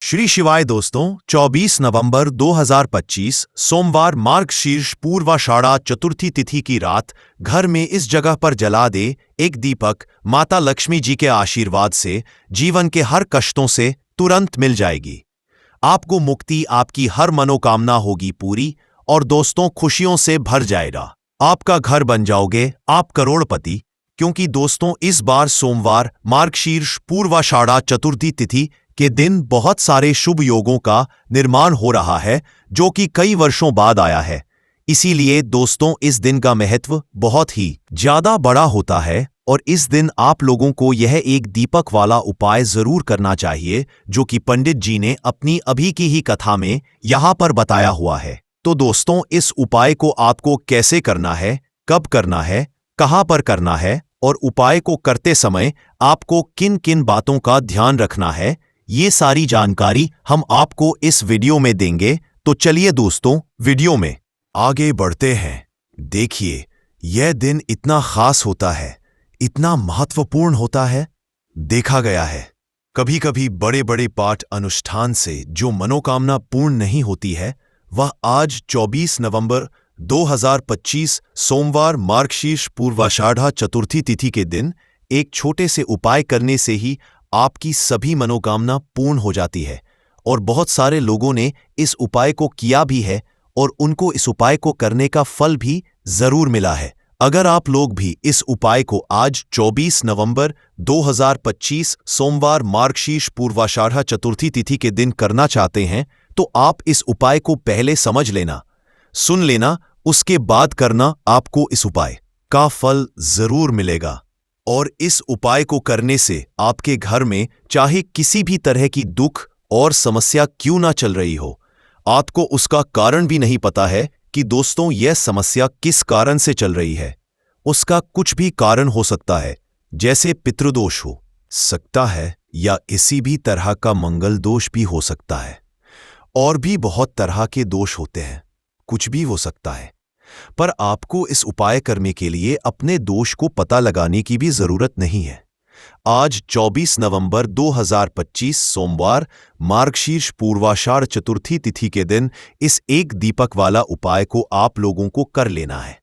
श्री शिवाय दोस्तों, 24 नवंबर 2025 सोमवार मार्गशीर्ष पूर्वाषाढ़ा चतुर्थी तिथि की रात घर में इस जगह पर जला दे एक दीपक। माता लक्ष्मी जी के आशीर्वाद से जीवन के हर कष्टों से तुरंत मिल जाएगी। आपको मुक्ति, आपकी हर मनोकामना होगी पूरी और दोस्तों खुशियों से भर जाएगा। आपका घर बन जाओगे आप करोड़पति। क्योंकि दोस्तों इस बार सोमवार मार्गशीर्ष पूर्वाषाढ़ा चतुर्थी तिथि के दिन बहुत सारे शुभ योगों का निर्माण हो रहा है, जो कि कई वर्षों बाद आया है। इसीलिए दोस्तों इस दिन का महत्व बहुत ही ज्यादा बड़ा होता है और इस दिन आप लोगों को यह एक दीपक वाला उपाय जरूर करना चाहिए, जो कि पंडित जी ने अपनी अभी की ही कथा में यहां पर बताया हुआ है। तो दोस्तों इस उपाय को आपको कैसे करना है, कब करना है, कहां पर करना है और उपाय को करते समय आपको किन किन बातों का ध्यान रखना है, ये सारी जानकारी हम आपको इस वीडियो में देंगे। तो चलिए दोस्तों वीडियो में आगे बढ़ते हैं। देखिए यह दिन इतना खास होता है, इतना महत्वपूर्ण होता है। देखा गया है कभी कभी बड़े बड़े पाठ अनुष्ठान से जो मनोकामना पूर्ण नहीं होती है, वह आज 24 नवंबर 2025 सोमवार मार्गशीर्ष पूर्वाषाढ़ा चतुर्थी तिथि के दिन एक छोटे से उपाय करने से ही आपकी सभी मनोकामना पूर्ण हो जाती है। और बहुत सारे लोगों ने इस उपाय को किया भी है और उनको इस उपाय को करने का फल भी जरूर मिला है। अगर आप लोग भी इस उपाय को आज 24 नवंबर 2025 सोमवार मार्गशीर्ष पूर्वाषाढ़ा चतुर्थी तिथि के दिन करना चाहते हैं, तो आप इस उपाय को पहले समझ लेना, सुन लेना, उसके बाद करना। आपको इस उपाय का फल जरूर मिलेगा। और इस उपाय को करने से आपके घर में चाहे किसी भी तरह की दुख और समस्या क्यों ना चल रही हो, आपको उसका कारण भी नहीं पता है कि दोस्तों यह समस्या किस कारण से चल रही है। उसका कुछ भी कारण हो सकता है, जैसे पितृदोष हो सकता है या इसी भी तरह का मंगल दोष भी हो सकता है, और भी बहुत तरह के दोष होते हैं, कुछ भी हो सकता है। पर आपको इस उपाय करने के लिए अपने दोष को पता लगाने की भी जरूरत नहीं है। आज 24 नवंबर 2025 सोमवार मार्गशीर्ष पूर्वाषाढ़ चतुर्थी तिथि के दिन इस एक दीपक वाला उपाय को आप लोगों को कर लेना है।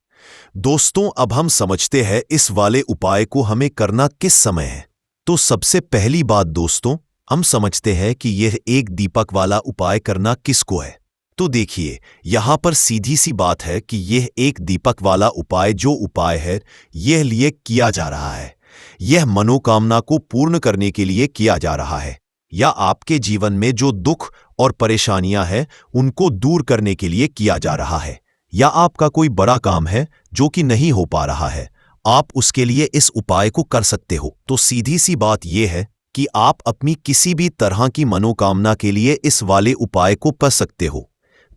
दोस्तों अब हम समझते हैं इस वाले उपाय को हमें करना किस समय है। तो सबसे पहली बात दोस्तों, हम समझते हैं कि यह एक दीपक वाला उपाय करना किसको है। तो देखिए यहां पर सीधी सी बात है कि यह एक दीपक वाला उपाय जो उपाय है यह लिए किया जा रहा है, यह मनोकामना को पूर्ण करने के लिए किया जा रहा है, या आपके जीवन में जो दुख और परेशानियां हैं उनको दूर करने के लिए किया जा रहा है, या आपका कोई बड़ा काम है जो कि नहीं हो पा रहा है, आप उसके लिए इस उपाय को कर सकते हो। तो सीधी सी बात यह है कि आप अपनी किसी भी तरह की मनोकामना के लिए इस वाले उपाय को कर सकते हो।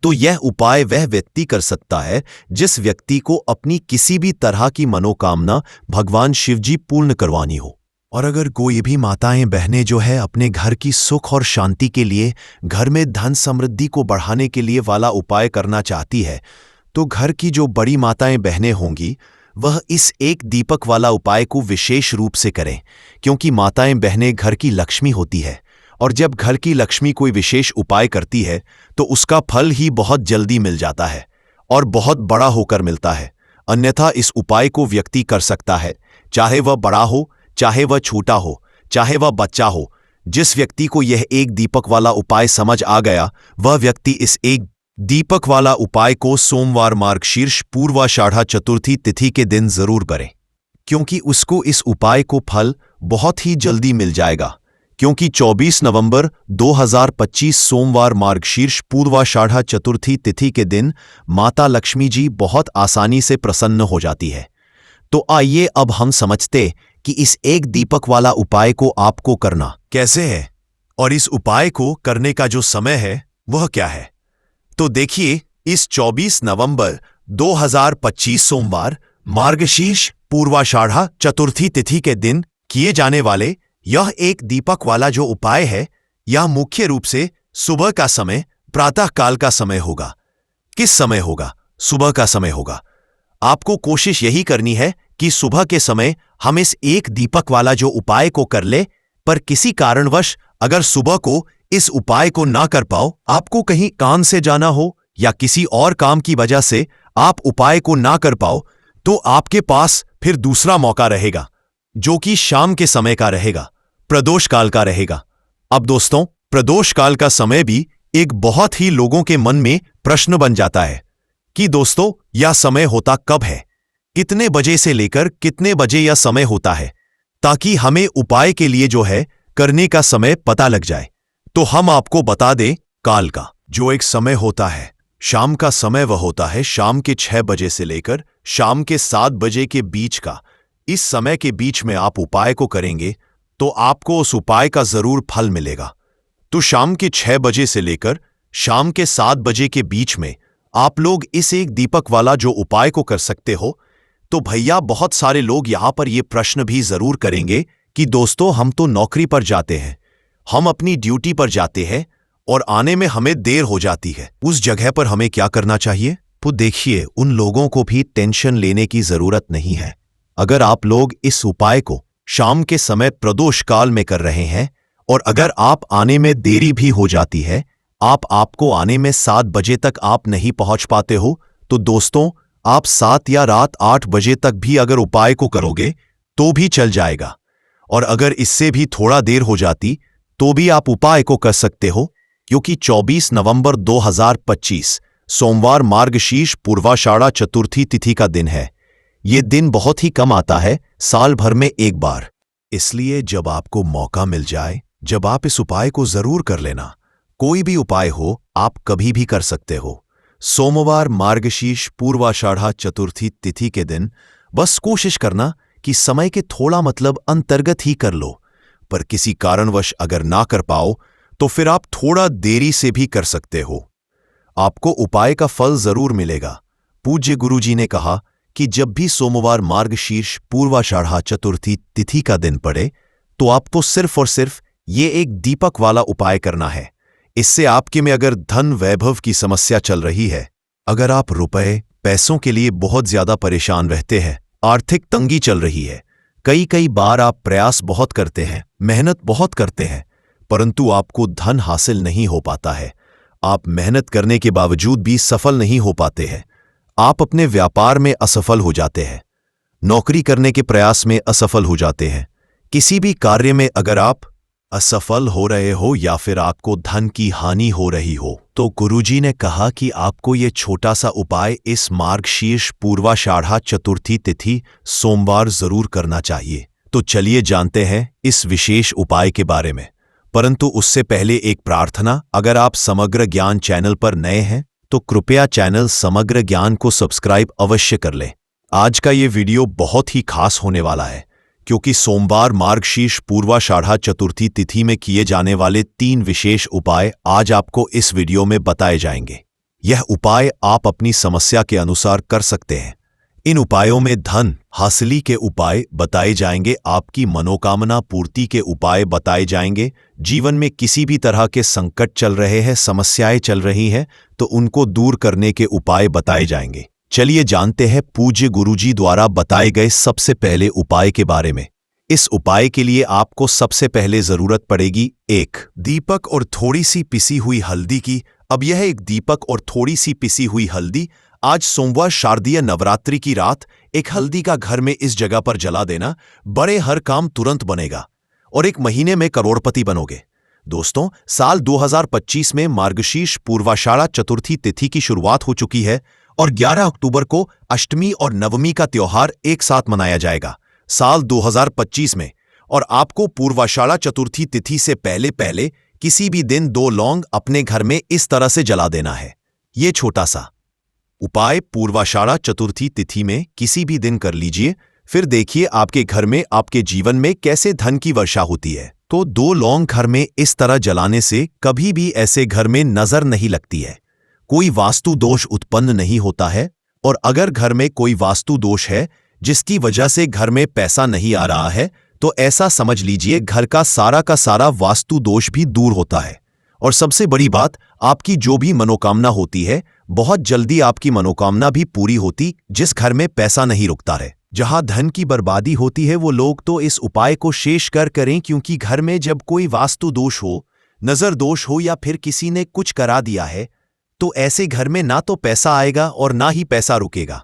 तो यह उपाय वह व्यक्ति कर सकता है जिस व्यक्ति को अपनी किसी भी तरह की मनोकामना भगवान शिवजी पूर्ण करवानी हो। और अगर कोई भी माताएं बहनें जो है अपने घर की सुख और शांति के लिए, घर में धन समृद्धि को बढ़ाने के लिए वाला उपाय करना चाहती है, तो घर की जो बड़ी माताएं बहनें होंगी वह इस एक दीपक वाला उपाय को विशेष रूप से करें, क्योंकि माताएं बहनें घर की लक्ष्मी होती है और जब घर की लक्ष्मी कोई विशेष उपाय करती है तो उसका फल ही बहुत जल्दी मिल जाता है और बहुत बड़ा होकर मिलता है। अन्यथा इस उपाय को व्यक्ति कर सकता है, चाहे वह बड़ा हो, चाहे वह छोटा हो, चाहे वह बच्चा हो। जिस व्यक्ति को यह एक दीपक वाला उपाय समझ आ गया, वह व्यक्ति इस एक दीपक वाला उपाय को सोमवार मार्गशीर्ष पूर्वाषाढ़ा चतुर्थी तिथि के दिन जरूर करें, क्योंकि उसको इस उपाय को फल बहुत ही जल्दी मिल जाएगा। क्योंकि 24 नवंबर 2025 सोमवार मार्गशीर्ष पूर्वाषाढ़ा चतुर्थी तिथि के दिन माता लक्ष्मी जी बहुत आसानी से प्रसन्न हो जाती है। तो आइए अब हम समझते कि इस एक दीपक वाला उपाय को आपको करना कैसे है और इस उपाय को करने का जो समय है वह क्या है। तो देखिए इस 24 नवंबर 2025 सोमवार मार्गशीर्ष पूर्वाषाढ़ा चतुर्थी तिथि के दिन किए जाने वाले यह एक दीपक वाला जो उपाय है, यह मुख्य रूप से सुबह का समय, प्रातः काल का समय होगा। किस समय होगा? सुबह का समय होगा। आपको कोशिश यही करनी है कि सुबह के समय हम इस एक दीपक वाला जो उपाय को कर ले, पर किसी कारणवश अगर सुबह को इस उपाय को ना कर पाओ, आपको कहीं काम से जाना हो या किसी और काम की वजह से आप उपाय को ना कर पाओ, तो आपके पास फिर दूसरा मौका रहेगा, जो कि शाम के समय का रहेगा, प्रदोष काल का रहेगा। अब दोस्तों, प्रदोष काल का समय भी एक बहुत ही लोगों के मन में प्रश्न बन जाता है कि दोस्तों यह समय होता कब है, कितने बजे से लेकर कितने बजे यह समय होता है, ताकि हमें उपाय के लिए जो है करने का समय पता लग जाए। तो हम आपको बता दें, काल का जो एक समय होता है, शाम का समय वह होता है शाम के 6 बजे से लेकर शाम के 7 बजे के बीच का। इस समय के बीच में आप उपाय को करेंगे तो आपको उस उपाय का जरूर फल मिलेगा। तो शाम के 6 बजे से लेकर शाम के 7 बजे के बीच में आप लोग इस एक दीपक वाला जो उपाय को कर सकते हो। तो भैया बहुत सारे लोग यहां पर यह प्रश्न भी जरूर करेंगे कि दोस्तों हम तो नौकरी पर जाते हैं, हम अपनी ड्यूटी पर जाते हैं और आने में हमें देर हो जाती है, उस जगह पर हमें क्या करना चाहिए? तो देखिए, उन लोगों को भी टेंशन लेने की जरूरत नहीं है। अगर आप लोग इस उपाय को शाम के समय प्रदोष काल में कर रहे हैं और अगर आप आने में देरी भी हो जाती है, आपको आने में 7 बजे तक आप नहीं पहुंच पाते हो, तो दोस्तों आप 7 या रात 8 बजे तक भी अगर उपाय को करोगे तो भी चल जाएगा। और अगर इससे भी थोड़ा देर हो जाती तो भी आप उपाय को कर सकते हो, क्योंकि 24 नवंबर 2025 सोमवार मार्गशीर्ष पूर्वाषाढ़ा चतुर्थी तिथि का दिन है। ये दिन बहुत ही कम आता है, साल भर में एक बार। इसलिए जब आपको मौका मिल जाए, जब आप इस उपाय को जरूर कर लेना। कोई भी उपाय हो, आप कभी भी कर सकते हो। सोमवार मार्गशीर्ष पूर्वाषाढ़ा चतुर्थी तिथि के दिन बस कोशिश करना कि समय के थोड़ा मतलब अंतर्गत ही कर लो, पर किसी कारणवश अगर ना कर पाओ तो फिर आप थोड़ा देरी से भी कर सकते हो। आपको उपाय का फल जरूर मिलेगा। पूज्य गुरुजी ने कहा कि जब भी सोमवार मार्गशीर्ष पूर्वाषाढ़ा चतुर्थी तिथि का दिन पड़े तो आपको सिर्फ और सिर्फ ये एक दीपक वाला उपाय करना है। इससे आपके में अगर धन वैभव की समस्या चल रही है, अगर आप रुपए पैसों के लिए बहुत ज्यादा परेशान रहते हैं, आर्थिक तंगी चल रही है, कई बार आप प्रयास बहुत करते हैं, मेहनत बहुत करते हैं, परंतु आपको धन हासिल नहीं हो पाता है, आप मेहनत करने के बावजूद भी सफल नहीं हो पाते हैं, आप अपने व्यापार में असफल हो जाते हैं, नौकरी करने के प्रयास में असफल हो जाते हैं, किसी भी कार्य में अगर आप असफल हो रहे हो या फिर आपको धन की हानि हो रही हो, तो गुरुजी ने कहा कि आपको ये छोटा सा उपाय इस मार्गशीर्ष पूर्वाषाढ़ा चतुर्थी तिथि सोमवार जरूर करना चाहिए। तो चलिए जानते हैं इस विशेष उपाय के बारे में। परंतु उससे पहले एक प्रार्थना, अगर आप समग्र ज्ञान चैनल पर नए हैं तो कृपया चैनल समग्र ज्ञान को सब्सक्राइब अवश्य कर लें। आज का ये वीडियो बहुत ही खास होने वाला है, क्योंकि सोमवार मार्गशीर्ष पूर्वाषाढ़ा चतुर्थी तिथि में किए जाने वाले 3 विशेष उपाय आज आपको इस वीडियो में बताए जाएंगे। यह उपाय आप अपनी समस्या के अनुसार कर सकते हैं। इन उपायों में धन हासिली के उपाय बताए जाएंगे, आपकी मनोकामना पूर्ति के उपाय बताए जाएंगे, जीवन में किसी भी तरह के संकट चल रहे हैं, समस्याएं चल रही हैं तो उनको दूर करने के उपाय बताए जाएंगे। चलिए जानते हैं पूज्य गुरुजी द्वारा बताए गए सबसे पहले उपाय के बारे में। इस उपाय के लिए आपको सबसे पहले जरूरत पड़ेगी 1 दीपक और थोड़ी सी पिसी हुई हल्दी की। अब यह एक दीपक और थोड़ी सी पिसी हुई हल्दी, आज सोमवार शारदीय नवरात्रि की रात एक हल्दी का घर में इस जगह पर जला देना, बड़े हर काम तुरंत बनेगा और 1 महीने में करोड़पति बनोगे। दोस्तों, साल 2025 में मार्गशीर्ष पूर्वाषाढ़ा चतुर्थी तिथि की शुरुआत हो चुकी है और 11 अक्टूबर को अष्टमी और नवमी का त्योहार एक साथ मनाया जाएगा साल 2025 में। और आपको पूर्वाषाढ़ा चतुर्थी तिथि से पहले किसी भी दिन 2 लौंग अपने घर में इस तरह से जला देना है। ये छोटा सा उपाय पूर्वाषाढ़ा चतुर्थी तिथि में किसी भी दिन कर लीजिए, फिर देखिए आपके घर में, आपके जीवन में कैसे धन की वर्षा होती है। तो 2 लौंग घर में इस तरह जलाने से कभी भी ऐसे घर में नजर नहीं लगती है, कोई वास्तु दोष उत्पन्न नहीं होता है। और अगर घर में कोई वास्तु दोष है जिसकी वजह से घर में पैसा नहीं आ रहा है, तो ऐसा समझ लीजिए घर का सारा वास्तु दोष भी दूर होता है। और सबसे बड़ी बात, आपकी जो भी मनोकामना होती है, बहुत जल्दी आपकी मनोकामना भी पूरी होती। जिस घर में पैसा नहीं रुकता है, जहां धन की बर्बादी होती है, वो लोग तो इस उपाय को शेष कर करें, क्योंकि घर में जब कोई वास्तु दोष हो, नजर दोष हो या फिर किसी ने कुछ करा दिया है, तो ऐसे घर में ना तो पैसा आएगा और ना ही पैसा रुकेगा।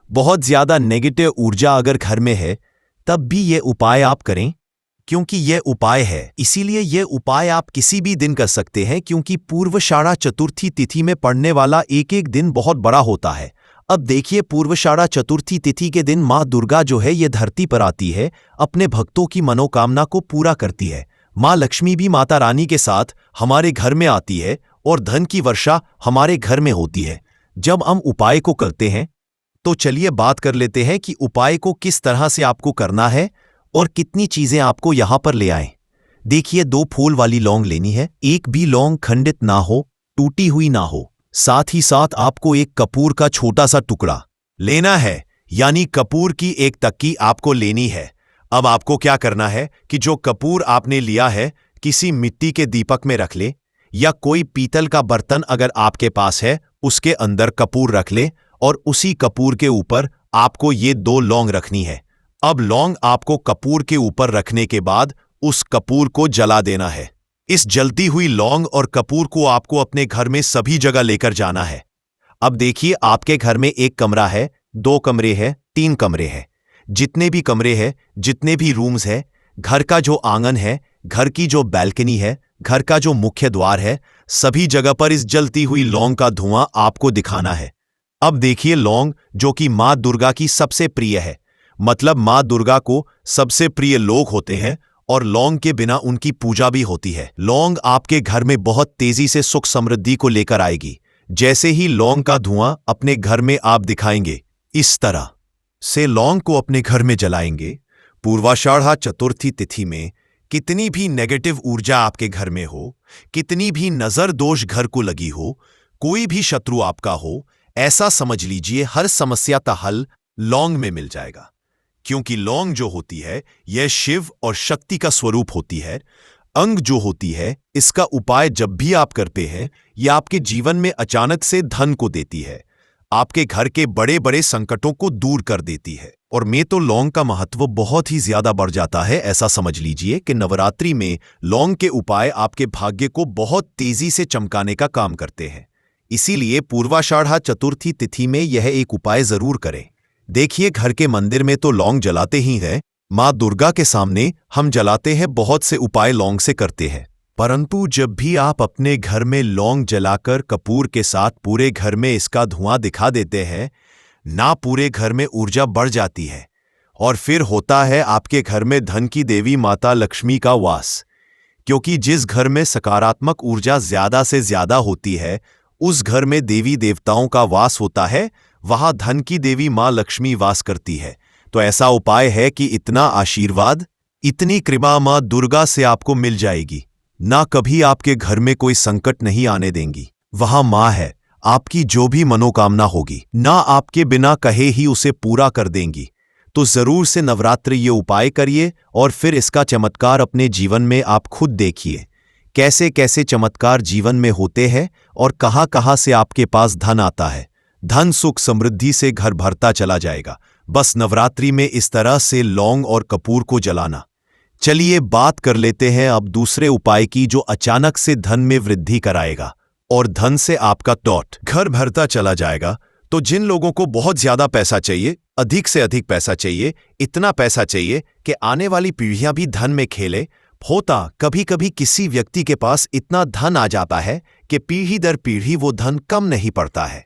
बहुत ज्यादा नेगेटिव ऊर्जा अगर घर में है तब भी ये उपाय आप करें, क्योंकि यह उपाय है, इसीलिए यह उपाय आप किसी भी दिन कर सकते हैं, क्योंकि पूर्वाषाढ़ा चतुर्थी तिथि में पड़ने वाला एक एक दिन बहुत बड़ा होता है। अब देखिए, पूर्वाषाढ़ा चतुर्थी तिथि के दिन माँ दुर्गा जो है ये धरती पर आती है, अपने भक्तों की मनोकामना को पूरा करती है। माँ लक्ष्मी भी माता रानी के साथ हमारे घर में आती है और धन की वर्षा हमारे घर में होती है। जब हम उपाय को करते हैं तो चलिए बात कर लेते हैं कि उपाय को किस तरह से आपको करना है और कितनी चीजें आपको यहां पर ले आएं। देखिए, 2 फूल वाली लौंग लेनी है। एक भी लौंग खंडित ना हो, टूटी हुई ना हो। साथ ही साथ आपको एक कपूर का छोटा सा टुकड़ा लेना है, यानी कपूर की एक तक्की आपको लेनी है। अब आपको क्या करना है कि जो कपूर आपने लिया है किसी मिट्टी के दीपक में रख ले, या कोई पीतल का बर्तन अगर आपके पास है उसके अंदर कपूर रख ले, और उसी कपूर के ऊपर आपको ये 2 लौंग रखनी है। अब लौंग आपको कपूर के ऊपर रखने के बाद उस कपूर को जला देना है। इस जलती हुई लौंग और कपूर को आपको अपने घर में सभी जगह लेकर जाना है। अब देखिए, आपके घर में 1 कमरा है, 2 कमरे हैं, 3 कमरे हैं, जितने भी कमरे हैं, जितने भी रूम्स हैं, घर का जो आंगन है, घर की जो बैल्कनी है, घर का जो मुख्य द्वार है, सभी जगह पर इस जलती हुई लौंग का धुआं आपको दिखाना है। अब देखिए, लौंग जो कि माँ दुर्गा की सबसे प्रिय है, मतलब माँ दुर्गा को सबसे प्रिय लोग होते हैं और लौंग के बिना उनकी पूजा भी होती है। लौंग आपके घर में बहुत तेजी से सुख समृद्धि को लेकर आएगी। जैसे ही लौंग का धुआं अपने घर में आप दिखाएंगे, इस तरह से लौंग को अपने घर में जलाएंगे। पूर्वाषाढ़ा चतुर्थी तिथि में कितनी भी नेगेटिव ऊर्जा आपके घर में हो, कितनी भी नजर दोष घर को लगी हो, कोई भी शत्रु आपका हो, ऐसा समझ लीजिए हर समस्या का हल लौंग में मिल जाएगा। क्योंकि लौंग जो होती है यह शिव और शक्ति का स्वरूप होती है। अंग जो होती है, इसका उपाय जब भी आप करते हैं, यह आपके जीवन में अचानक से धन को देती है, आपके घर के बड़े बड़े संकटों को दूर कर देती है। और में तो लौंग का महत्व बहुत ही ज्यादा बढ़ जाता है। ऐसा समझ लीजिए कि नवरात्रि में लौंग के उपाय आपके भाग्य को बहुत तेजी से चमकाने का काम करते हैं। इसीलिए पूर्वाषाढ़ा चतुर्थी तिथि में यह एक उपाय जरूर करें। देखिए, घर के मंदिर में तो लौंग जलाते ही हैं, माँ दुर्गा के सामने हम जलाते हैं, बहुत से उपाय लौंग से करते हैं। परंतु जब भी आप अपने घर में लौंग जलाकर कपूर के साथ पूरे घर में इसका धुआं दिखा देते हैं ना, पूरे घर में ऊर्जा बढ़ जाती है और फिर होता है आपके घर में धन की देवी माता लक्ष्मी का वास। क्योंकि जिस घर में सकारात्मक ऊर्जा ज्यादा से ज्यादा होती है, उस घर में देवी देवताओं का वास होता है, वहां धन की देवी मां लक्ष्मी वास करती है। तो ऐसा उपाय है कि इतना आशीर्वाद, इतनी कृपा मां दुर्गा से आपको मिल जाएगी, ना कभी आपके घर में कोई संकट नहीं आने देंगी। वहां मां है, आपकी जो भी मनोकामना होगी ना आपके बिना कहे ही उसे पूरा कर देंगी। तो जरूर से नवरात्रि ये उपाय करिए और फिर इसका चमत्कार अपने जीवन में आप खुद देखिए, कैसे कैसे चमत्कार जीवन में होते हैं और कहां कहां से आपके पास धन आता है। धन सुख समृद्धि से घर भरता चला जाएगा, बस नवरात्रि में इस तरह से लौंग और कपूर को जलाना। चलिए बात कर लेते हैं अब दूसरे उपाय की, जो अचानक से धन में वृद्धि कराएगा और धन से आपका टॉट घर भरता चला जाएगा। तो जिन लोगों को बहुत ज्यादा पैसा चाहिए, अधिक से अधिक पैसा चाहिए, इतना पैसा चाहिए कि आने वाली पीढ़ियां भी धन में खेले, होता कभी कभी किसी व्यक्ति के पास इतना धन आ जाता है कि पीढ़ी दर पीढ़ी वो धन कम नहीं पड़ता है।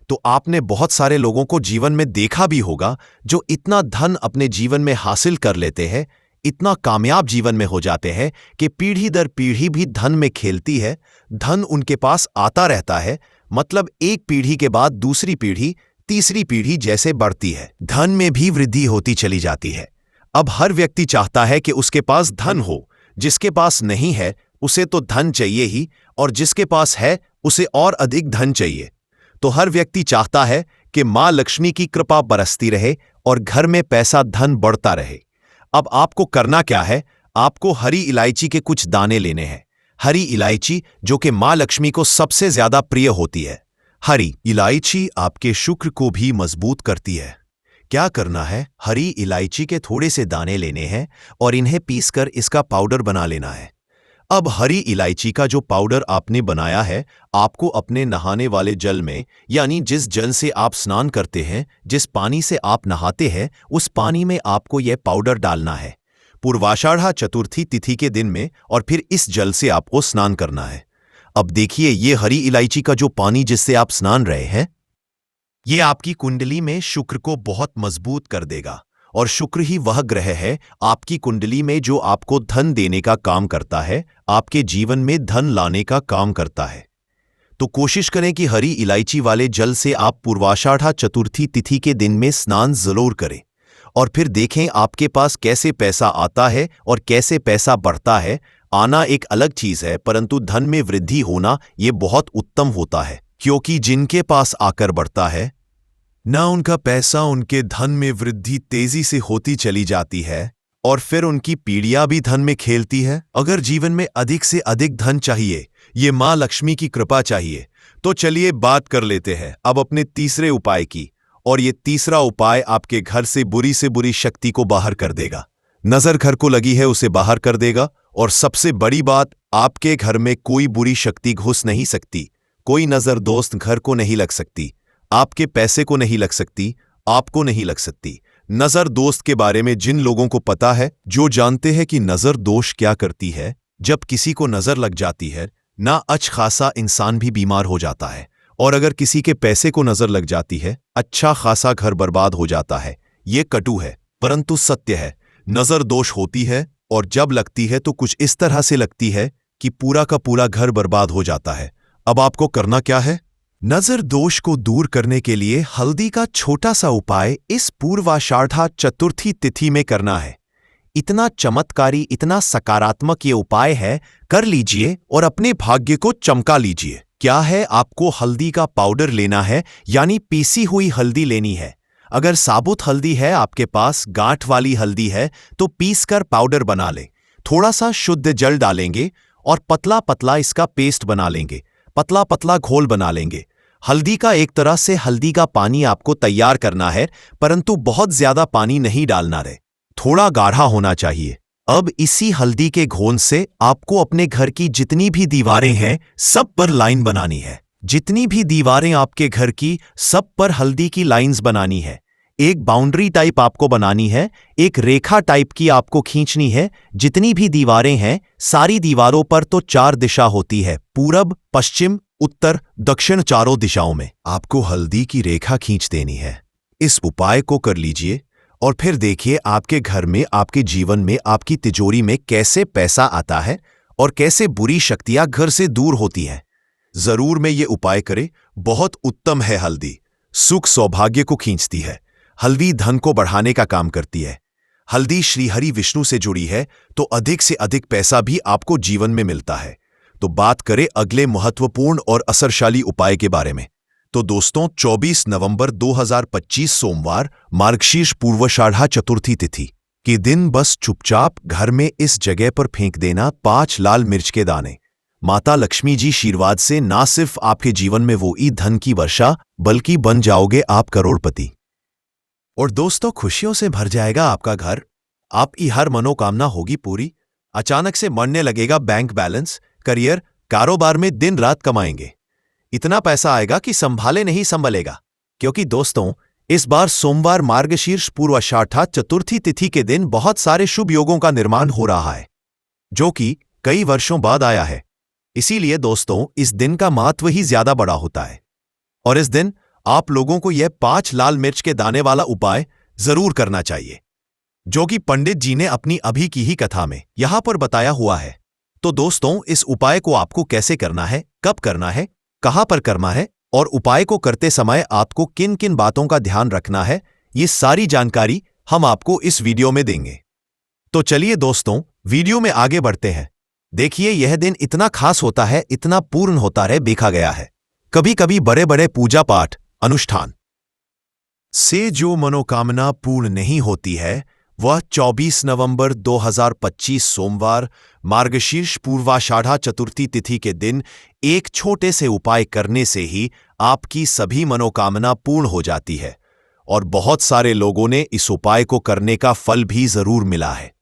तो आपने बहुत सारे लोगों को जीवन में देखा भी होगा जो इतना धन अपने जीवन में हासिल कर लेते हैं, इतना कामयाब जीवन में हो जाते हैं कि पीढ़ी दर पीढ़ी भी धन में खेलती है, धन उनके पास आता रहता है। मतलब एक पीढ़ी के बाद दूसरी पीढ़ी, तीसरी पीढ़ी जैसे बढ़ती है, धन में भी वृद्धि होती चली जाती है। अब हर व्यक्ति चाहता है कि उसके पास धन हो, जिसके पास नहीं है उसे तो धन चाहिए ही, और जिसके पास है उसे और अधिक धन चाहिए। तो हर व्यक्ति चाहता है कि मां लक्ष्मी की कृपा बरसती रहे और घर में पैसा धन बढ़ता रहे। अब आपको करना क्या है, आपको हरी इलायची के कुछ दाने लेने हैं। हरी इलायची जो कि मां लक्ष्मी को सबसे ज्यादा प्रिय होती है। हरी इलायची आपके शुक्र को भी मजबूत करती है। क्या करना है, हरी इलायची के थोड़े से दाने लेने हैं और इन्हें पीसकर इसका पाउडर बना लेना है। अब हरी इलायची का जो पाउडर आपने बनाया है, आपको अपने नहाने वाले जल में, यानी जिस जल से आप स्नान करते हैं, जिस पानी से आप नहाते हैं, उस पानी में आपको यह पाउडर डालना है पूर्वाषाढ़ा चतुर्थी तिथि के दिन में, और फिर इस जल से आपको स्नान करना है। अब देखिए, ये हरी इलायची का जो पानी जिससे आप स्नान रहे हैं, ये आपकी कुंडली में शुक्र को बहुत मजबूत कर देगा। और शुक्र ही वह ग्रह है आपकी कुंडली में जो आपको धन देने का काम करता है, आपके जीवन में धन लाने का काम करता है। तो कोशिश करें कि हरी इलायची वाले जल से आप पूर्वाषाढ़ा चतुर्थी तिथि के दिन में स्नान जरूर करें, और फिर देखें आपके पास कैसे पैसा आता है और कैसे पैसा बढ़ता है। आना एक अलग चीज है, परंतु धन में वृद्धि होना ये बहुत उत्तम होता है, क्योंकि जिनके पास आकर बढ़ता है ना, उनका पैसा, उनके धन में वृद्धि तेजी से होती चली जाती है, और फिर उनकी पीढ़ियां भी धन में खेलती है। अगर जीवन में अधिक से अधिक धन चाहिए, ये मां लक्ष्मी की कृपा चाहिए, तो चलिए बात कर लेते हैं अब अपने तीसरे उपाय की। और ये तीसरा उपाय आपके घर से बुरी शक्ति को बाहर कर देगा। नजर घर को लगी है उसे बाहर कर देगा, और सबसे बड़ी बात, आपके घर में कोई बुरी शक्ति घुस नहीं सकती, कोई नजर दोस्त घर को नहीं लग सकती, आपके पैसे को नहीं लग सकती, आपको नहीं लग सकती। नजर दोस्त के बारे में जिन लोगों को पता है, जो जानते हैं कि नजर दोष क्या करती है, जब किसी को नजर लग जाती है ना, अच्छा खासा इंसान भी बीमार हो जाता है, और अगर किसी के पैसे को नजर लग जाती है, अच्छा खासा घर बर्बाद हो जाता है। ये कटु है परंतु सत्य है। नजर दोष होती है, और जब लगती है तो कुछ इस तरह से लगती है कि पूरा का पूरा घर बर्बाद हो जाता है। अब आपको करना क्या है? नजर दोष को दूर करने के लिए हल्दी का छोटा सा उपाय इस पूर्वाषाढ़ा चतुर्थी तिथि में करना है। इतना चमत्कारी, इतना सकारात्मक ये उपाय है, कर लीजिए और अपने भाग्य को चमका लीजिए। क्या है, आपको हल्दी का पाउडर लेना है, यानी पीसी हुई हल्दी लेनी है। अगर साबुत हल्दी है आपके पास, गांठ वाली हल्दी है, तो पीसकर पाउडर बना लें। थोड़ा सा शुद्ध जल डालेंगे और पतला पतला इसका पेस्ट बना लेंगे, पतला पतला घोल बना लेंगे। हल्दी का एक तरह से हल्दी का पानी आपको तैयार करना है, परंतु बहुत ज्यादा पानी नहीं डालना रहे, थोड़ा गाढ़ा होना चाहिए। अब इसी हल्दी के घोल से आपको अपने घर की जितनी भी दीवारें हैं, सब पर लाइन बनानी है। जितनी भी दीवारें आपके घर की, सब पर हल्दी की लाइंस बनानी है। एक बाउंड्री टाइप आपको बनानी है, एक रेखा टाइप की आपको खींचनी है। जितनी भी दीवारें हैं, सारी दीवारों पर तो 4 दिशा होती है, पूरब, पश्चिम, उत्तर, दक्षिण, चारों दिशाओं में आपको हल्दी की रेखा खींच देनी है। इस उपाय को कर लीजिए और फिर देखिए आपके घर में, आपके जीवन में, आपकी तिजोरी में कैसे पैसा आता है और कैसे बुरी शक्तियां घर से दूर होती हैं। जरूर में ये उपाय करें, बहुत उत्तम है। हल्दी सुख सौभाग्य को खींचती है, हल्दी धन को बढ़ाने का काम करती है। हल्दी श्री हरि विष्णु से जुड़ी है, तो अधिक से अधिक पैसा भी आपको जीवन में मिलता है। तो बात करें अगले महत्वपूर्ण और असरशाली उपाय के बारे में। तो दोस्तों, 24 नवंबर 2025 सोमवार, मार्गशीर्ष पूर्वाषाढ़ा चतुर्थी तिथि के दिन बस चुपचाप घर में इस जगह पर फेंक देना 5 लाल मिर्च के दाने। माता लक्ष्मी जी आशीर्वाद से ना सिर्फ आपके जीवन में वो ई धन की वर्षा, बल्कि बन जाओगे आप करोड़पति। और दोस्तों, खुशियों से भर जाएगा आपका घर, आपकी हर मनोकामना होगी पूरी। अचानक से बढ़ने लगेगा बैंक बैलेंस, करियर, कारोबार में दिन रात कमाएंगे। इतना पैसा आएगा कि संभाले नहीं संभलेगा। क्योंकि दोस्तों, इस बार सोमवार मार्गशीर्ष पूर्वाषाढ़ा चतुर्थी तिथि के दिन बहुत सारे शुभ योगों का निर्माण हो रहा है, जो कि कई वर्षों बाद आया है। इसीलिए दोस्तों, इस दिन का महत्व ही ज्यादा बड़ा होता है। और इस दिन आप लोगों को यह 5 लाल मिर्च के दाने वाला उपाय जरूर करना चाहिए, जो कि पंडित जी ने अपनी अभी की ही कथा में यहां पर बताया हुआ है। तो दोस्तों, इस उपाय को आपको कैसे करना है, कब करना है, कहां पर करना है, और उपाय को करते समय आपको किन किन बातों का ध्यान रखना है, ये सारी जानकारी हम आपको इस वीडियो में देंगे। तो चलिए दोस्तों, वीडियो में आगे बढ़ते हैं। देखिए, यह दिन इतना खास होता है, इतना पूर्ण होता है, देखा गया है कभी कभी बड़े बड़े पूजा पाठ अनुष्ठान से जो मनोकामना पूर्ण नहीं होती है, वह 24 नवंबर 2025 सोमवार मार्गशीर्ष पूर्वाषाढ़ा चतुर्थी तिथि के दिन एक छोटे से उपाय करने से ही आपकी सभी मनोकामना पूर्ण हो जाती है। और बहुत सारे लोगों ने इस उपाय को करने का फल भी जरूर मिला है।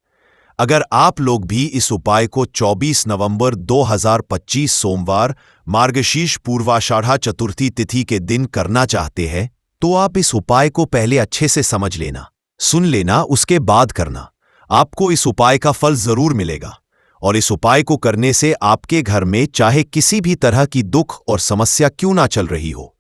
अगर आप लोग भी इस उपाय को 24 नवंबर 2025 सोमवार मार्गशीर्ष पूर्वाषाढ़ा चतुर्थी तिथि के दिन करना चाहते हैं तो आप इस उपाय को पहले अच्छे से समझ लेना, सुन लेना, उसके बाद करना। आपको इस उपाय का फल जरूर मिलेगा और इस उपाय को करने से आपके घर में चाहे किसी भी तरह की दुख और समस्या क्यों ना चल रही हो,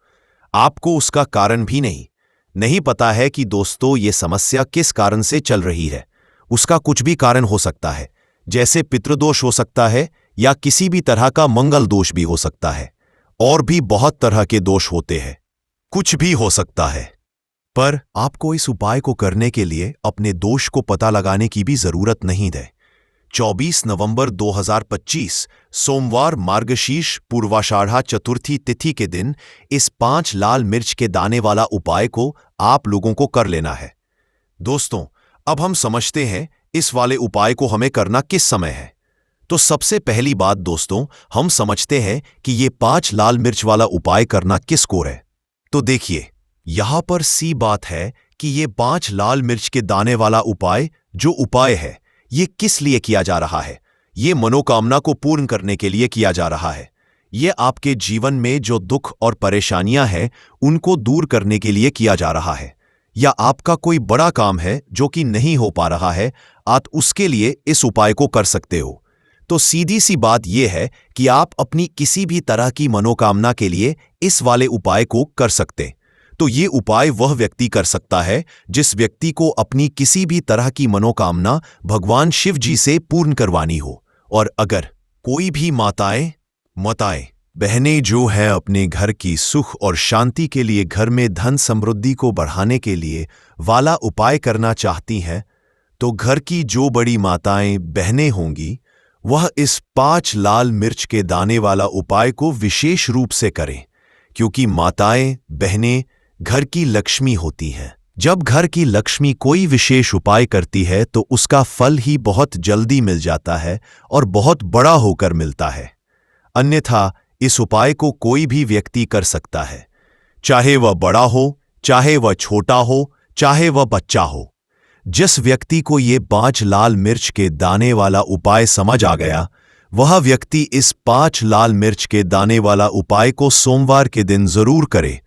आपको उसका कारण भी नहीं पता है कि दोस्तों ये समस्या किस कारण से चल रही है। उसका कुछ भी कारण हो सकता है, जैसे पितृदोष हो सकता है या किसी भी तरह का मंगल दोष भी हो सकता है, और भी बहुत तरह के दोष होते हैं, कुछ भी हो सकता है। पर आपको इस उपाय को करने के लिए अपने दोष को पता लगाने की भी जरूरत नहीं है। 24 नवंबर 2025 सोमवार मार्गशीर्ष पूर्वाषाढ़ा चतुर्थी तिथि के दिन इस 5 लाल मिर्च के दाने वाला उपाय को आप लोगों को कर लेना है। दोस्तों, अब हम समझते हैं इस वाले उपाय को हमें करना किस समय है। तो सबसे पहली बात दोस्तों, हम समझते हैं कि ये 5 लाल मिर्च वाला उपाय करना किसको है। तो देखिए, यहां पर सी बात है कि ये 5 लाल मिर्च के दाने वाला उपाय जो उपाय है ये किस लिए किया जा रहा है। ये मनोकामना को पूर्ण करने के लिए किया जा रहा है। ये आपके जीवन में जो दुख और परेशानियां हैं उनको दूर करने के लिए किया जा रहा है, या आपका कोई बड़ा काम है जो कि नहीं हो पा रहा है, आप उसके लिए इस उपाय को कर सकते हो। तो सीधी सी बात यह है कि आप अपनी किसी भी तरह की मनोकामना के लिए इस वाले उपाय को कर सकते। तो ये उपाय वह व्यक्ति कर सकता है जिस व्यक्ति को अपनी किसी भी तरह की मनोकामना भगवान शिव जी से पूर्ण करवानी हो। और अगर कोई भी माताएं बहनें जो है अपने घर की सुख और शांति के लिए, घर में धन समृद्धि को बढ़ाने के लिए वाला उपाय करना चाहती हैं, तो घर की जो बड़ी माताएं बहनें होंगी वह इस 5 लाल मिर्च के दाने वाला उपाय को विशेष रूप से करें, क्योंकि माताएं बहनें घर की लक्ष्मी होती हैं। जब घर की लक्ष्मी कोई विशेष उपाय करती है तो उसका फल ही बहुत जल्दी मिल जाता है और बहुत बड़ा होकर मिलता है। अन्यथा इस उपाय को कोई भी व्यक्ति कर सकता है, चाहे वह बड़ा हो, चाहे वह छोटा हो, चाहे वह बच्चा हो। जिस व्यक्ति को ये 5 लाल मिर्च के दाने वाला उपाय समझ आ गया, वह व्यक्ति इस 5 लाल मिर्च के दाने वाला उपाय को सोमवार के दिन जरूर करे,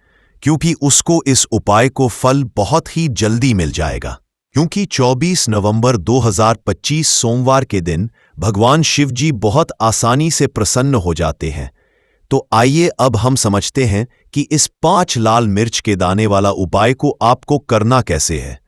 क्योंकि उसको इस उपाय को फल बहुत ही जल्दी मिल जाएगा। क्योंकि 24 नवंबर 2025 सोमवार के दिन भगवान शिव जी बहुत आसानी से प्रसन्न हो जाते हैं। तो आइए अब हम समझते हैं कि इस 5 लाल मिर्च के दाने वाला उपाय को आपको करना कैसे है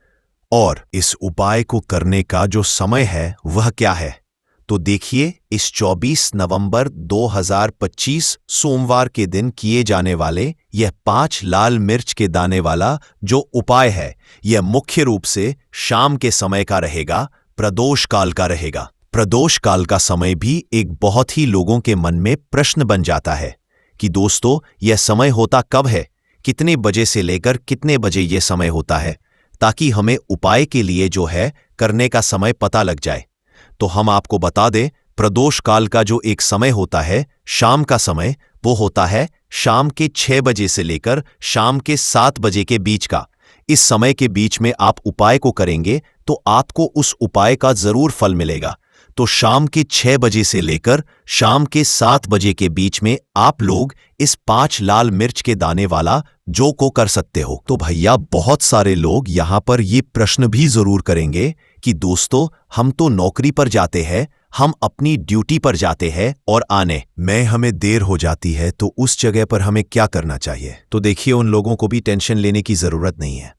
और इस उपाय को करने का जो समय है वह क्या है। तो देखिए, इस 24 नवंबर 2025 सोमवार के दिन किए जाने वाले यह 5 लाल मिर्च के दाने वाला जो उपाय है, यह मुख्य रूप से शाम के समय का रहेगा, प्रदोष काल का रहेगा। प्रदोष काल का समय भी एक बहुत ही लोगों के मन में प्रश्न बन जाता है कि दोस्तों यह समय होता कब है, कितने बजे से लेकर कितने बजे यह समय होता है, ताकि हमें उपाय के लिए जो है करने का समय पता लग जाए। तो हम आपको बता दें, प्रदोष काल का जो एक समय होता है शाम का समय, वो होता है शाम के 6 बजे से लेकर शाम के 7 बजे के बीच का। इस समय के बीच में आप उपाय को करेंगे तो आपको उस उपाय का जरूर फल मिलेगा। तो शाम के 6 बजे से लेकर शाम के 7 बजे के बीच में आप लोग इस 5 लाल मिर्च के दाने वाला जो को कर सकते हो। तो भैया बहुत सारे लोग यहां पर ये प्रश्न भी जरूर करेंगे कि दोस्तों हम तो नौकरी पर जाते हैं, हम अपनी ड्यूटी पर जाते हैं और आने में हमें देर हो जाती है, तो उस जगह पर हमें क्या करना चाहिए। तो देखिए, उन लोगों को भी टेंशन लेने की जरूरत नहीं है।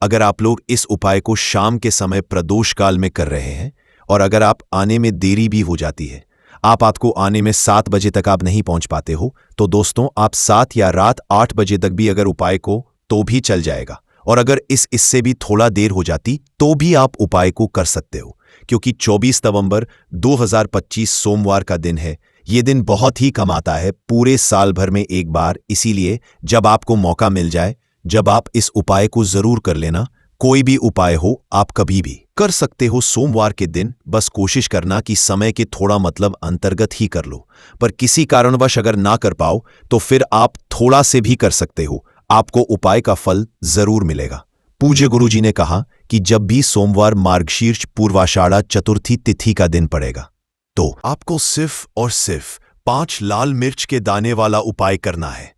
अगर आप लोग इस उपाय को शाम के समय प्रदोष काल में कर रहे हैं और अगर आप आने में देरी भी हो जाती है, आपको आने में 7 बजे तक आप नहीं पहुंच पाते हो, तो दोस्तों आप 7 या रात 8 बजे तक भी अगर उपाय को तो भी चल जाएगा। और अगर इससे भी थोड़ा देर हो जाती तो भी आप उपाय को कर सकते हो, क्योंकि 24 नवंबर 2025 सोमवार का दिन है। ये दिन बहुत ही कम आता है, पूरे साल भर में एक बार। इसीलिए जब आपको मौका मिल जाए, जब आप इस उपाय को जरूर कर लेना। कोई भी उपाय हो आप कभी भी कर सकते हो सोमवार के दिन। बस कोशिश करना कि समय के थोड़ा अंतर्गत ही कर लो, पर किसी कारणवश अगर ना कर पाओ तो फिर आप थोड़ा से भी कर सकते हो, आपको उपाय का फल जरूर मिलेगा। पूज्य गुरु जी ने कहा कि जब भी सोमवार मार्गशीर्ष पूर्वाषाढ़ा चतुर्थी तिथि का दिन पड़ेगा तो आपको सिर्फ और सिर्फ 5 लाल मिर्च के दाने वाला उपाय करना है।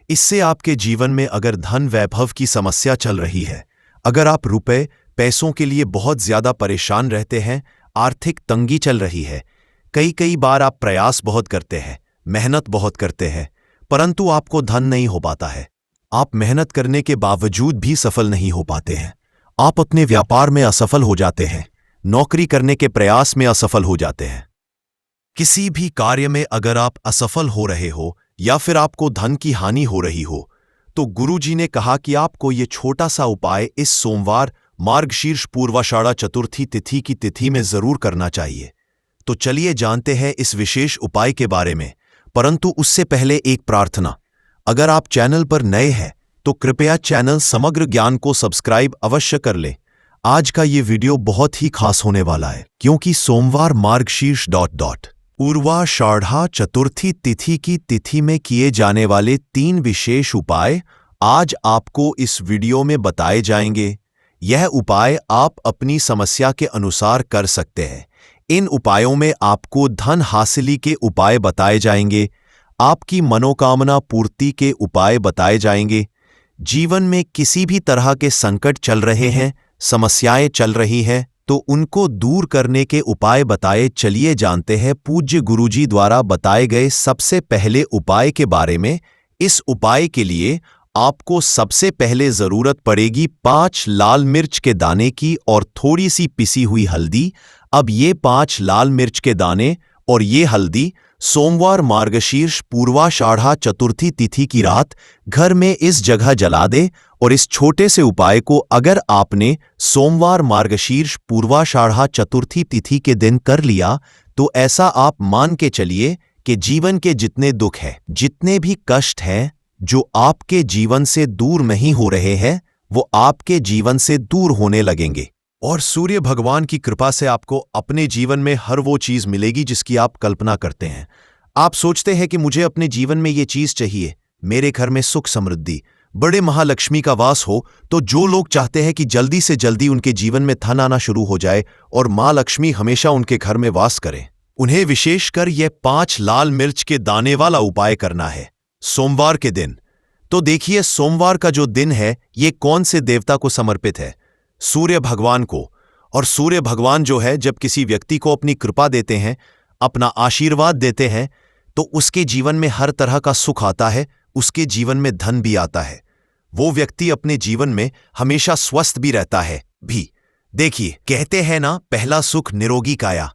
इससे आपके जीवन में अगर धन वैभव की समस्या चल रही है, अगर आप रुपए पैसों के लिए बहुत ज्यादा परेशान रहते हैं, आर्थिक तंगी चल रही है, कई बार आप प्रयास बहुत करते हैं, मेहनत बहुत करते हैं, परंतु आपको धन नहीं हो पाता है, आप मेहनत करने के बावजूद भी सफल नहीं हो पाते हैं, आप अपने व्यापार में असफल हो जाते हैं, नौकरी करने के प्रयास में असफल हो जाते हैं, किसी भी कार्य में अगर आप असफल हो रहे हो या फिर आपको धन की हानि हो रही हो, तो गुरुजी ने कहा कि आपको ये छोटा सा उपाय इस सोमवार मार्गशीर्ष पूर्वाषाढ़ा चतुर्थी तिथि की तिथि में जरूर करना चाहिए। तो चलिए जानते हैं इस विशेष उपाय के बारे में, परंतु उससे पहले एक प्रार्थना। अगर आप चैनल पर नए हैं तो कृपया चैनल समग्र ज्ञान को सब्सक्राइब अवश्य कर लें। आज का ये वीडियो बहुत ही खास होने वाला है, क्योंकि सोमवार मार्गशीर्ष पूर्वाषाढ़ा चतुर्थी तिथि की तिथि में किए जाने वाले 3 विशेष उपाय आज आपको इस वीडियो में बताए जाएंगे। यह उपाय आप अपनी समस्या के अनुसार कर सकते हैं। इन उपायों में आपको धन हासिली के उपाय बताए जाएंगे, आपकी मनोकामना पूर्ति के उपाय बताए जाएंगे। जीवन में किसी भी तरह के संकट चल रहे हैं, समस्याएं चल रही हैं, तो उनको दूर करने के उपाय बताए। चलिए जानते हैं पूज्य गुरुजी द्वारा बताए गए सबसे पहले उपाय के बारे में। इस उपाय के लिए आपको सबसे पहले जरूरत पड़ेगी 5 लाल मिर्च के दाने की और थोड़ी सी पिसी हुई हल्दी। अब ये 5 लाल मिर्च के दाने और ये हल्दी सोमवार मार्गशीर्ष पूर्वाषाढ़ा चतुर्थी तिथि की रात घर में इस जगह जला दे। और इस छोटे से उपाय को अगर आपने सोमवार मार्गशीर्ष पूर्वाषाढ़ा चतुर्थी तिथि के दिन कर लिया, तो ऐसा आप मान के चलिए कि जीवन के जितने दुख हैं, जितने भी कष्ट हैं जो आपके जीवन से दूर नहीं हो रहे हैं, वो आपके जीवन से दूर होने लगेंगे। और सूर्य भगवान की कृपा से आपको अपने जीवन में हर वो चीज मिलेगी जिसकी आप कल्पना करते हैं। आप सोचते हैं कि मुझे अपने जीवन में ये चीज चाहिए, मेरे घर में सुख समृद्धि, बड़े महालक्ष्मी का वास हो। तो जो लोग चाहते हैं कि जल्दी से जल्दी उनके जीवन में धन आना शुरू हो जाए और मां लक्ष्मी हमेशा उनके घर में वास करें, उन्हें विशेषकर यह 5 लाल मिर्च के दाने वाला उपाय करना है सोमवार के दिन। तो देखिए, सोमवार का जो दिन है ये कौन से देवता को समर्पित है? सूर्य भगवान को। और सूर्य भगवान जो है, जब किसी व्यक्ति को अपनी कृपा देते हैं, अपना आशीर्वाद देते हैं, तो उसके जीवन में हर तरह का सुख आता है, उसके जीवन में धन भी आता है, वो व्यक्ति अपने जीवन में हमेशा स्वस्थ भी रहता है भी। देखिए, कहते हैं ना, पहला सुख निरोगी काया।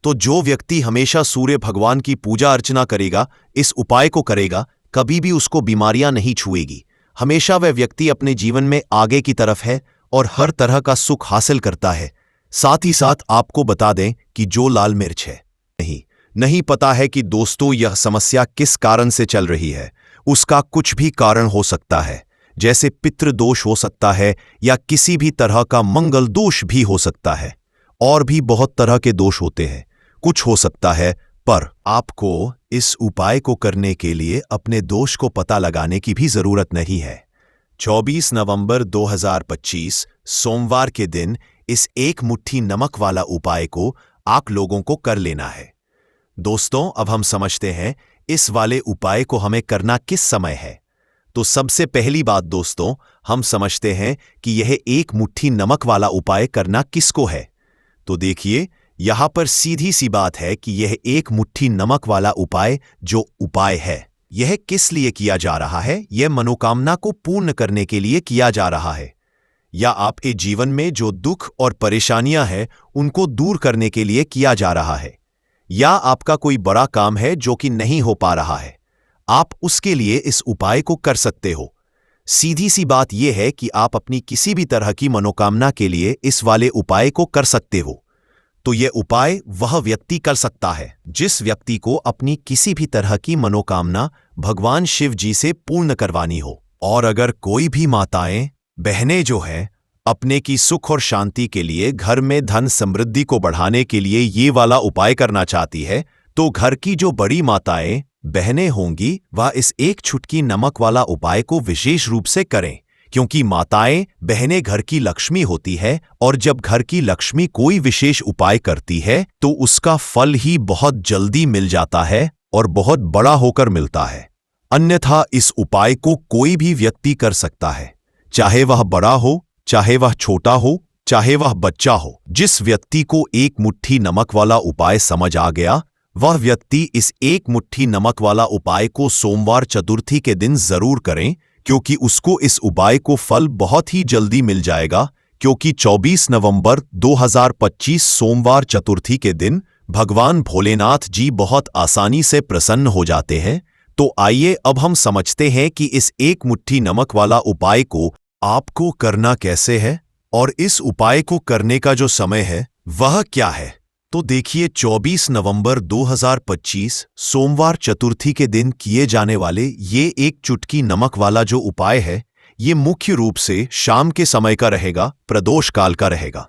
तो जो व्यक्ति हमेशा सूर्य भगवान की पूजा अर्चना करेगा, इस उपाय को करेगा, कभी भी उसको बीमारियां नहीं छुएगी। हमेशा वह व्यक्ति अपने जीवन में आगे की तरफ है और हर तरह का सुख हासिल करता है। साथ ही साथ आपको बता दें कि जो लाल मिर्च है, नहीं पता है कि दोस्तों यह समस्या किस कारण से चल रही है। उसका कुछ भी कारण हो सकता है, जैसे पितृदोष हो सकता है या किसी भी तरह का मंगल दोष भी हो सकता है, और भी बहुत तरह के दोष होते हैं, कुछ हो सकता है। पर आपको इस उपाय को करने के लिए अपने दोष को पता लगाने की भी जरूरत नहीं है। 24 नवंबर 2025 सोमवार के दिन इस 1 मुट्ठी नमक वाला उपाय को आप लोगों को कर लेना है। दोस्तों, अब हम समझते हैं इस वाले उपाय को हमें करना किस समय है। तो सबसे पहली बात दोस्तों, हम समझते हैं कि यह 1 मुट्ठी नमक वाला उपाय करना किसको है। तो देखिए, यहां पर सीधी सी बात है कि यह 1 मुट्ठी नमक वाला उपाय जो उपाय है, यह किस लिए किया जा रहा है? यह मनोकामना को पूर्ण करने के लिए किया जा रहा है, या आपके जीवन में जो दुख और परेशानियां हैं उनको दूर करने के लिए किया जा रहा है, या आपका कोई बड़ा काम है जो कि नहीं हो पा रहा है, आप उसके लिए इस उपाय को कर सकते हो। सीधी सी बात यह है कि आप अपनी किसी भी तरह की मनोकामना के लिए इस वाले उपाय को कर सकते हो। तो यह उपाय वह व्यक्ति कर सकता है जिस व्यक्ति को अपनी किसी भी तरह की मनोकामना भगवान शिव जी से पूर्ण करवानी हो। और अगर कोई भी माताएं बहनें जो है अपने की सुख और शांति के लिए, घर में धन समृद्धि को बढ़ाने के लिए ये वाला उपाय करना चाहती है, तो घर की जो बड़ी माताएं बहनें होंगी वह इस 1 चुटकी नमक वाला उपाय को विशेष रूप से करें, क्योंकि माताएं बहनें घर की लक्ष्मी होती है और जब घर की लक्ष्मी कोई विशेष उपाय करती है तो उसका फल ही बहुत जल्दी मिल जाता है और बहुत बड़ा होकर मिलता है। अन्यथा इस उपाय को कोई भी व्यक्ति कर सकता है, चाहे वह बड़ा हो, चाहे वह छोटा हो, चाहे वह बच्चा हो। जिस व्यक्ति को एक मुट्ठी नमक वाला उपाय समझ आ गया, वह व्यक्ति इस एक मुट्ठी नमक वाला उपाय को सोमवार चतुर्थी के दिन जरूर करें, क्योंकि उसको इस उपाय को फल बहुत ही जल्दी मिल जाएगा। क्योंकि 24 नवंबर 2025 सोमवार चतुर्थी के दिन भगवान भोलेनाथ जी बहुत आसानी से प्रसन्न हो जाते हैं। तो आइए अब हम समझते हैं कि इस एक मुट्ठी नमक वाला उपाय को आपको करना कैसे है और इस उपाय को करने का जो समय है वह क्या है। तो देखिए, 24 नवंबर 2025 सोमवार चतुर्थी के दिन किए जाने वाले ये एक चुटकी नमक वाला जो उपाय है, ये मुख्य रूप से शाम के समय का रहेगा, प्रदोष काल का रहेगा।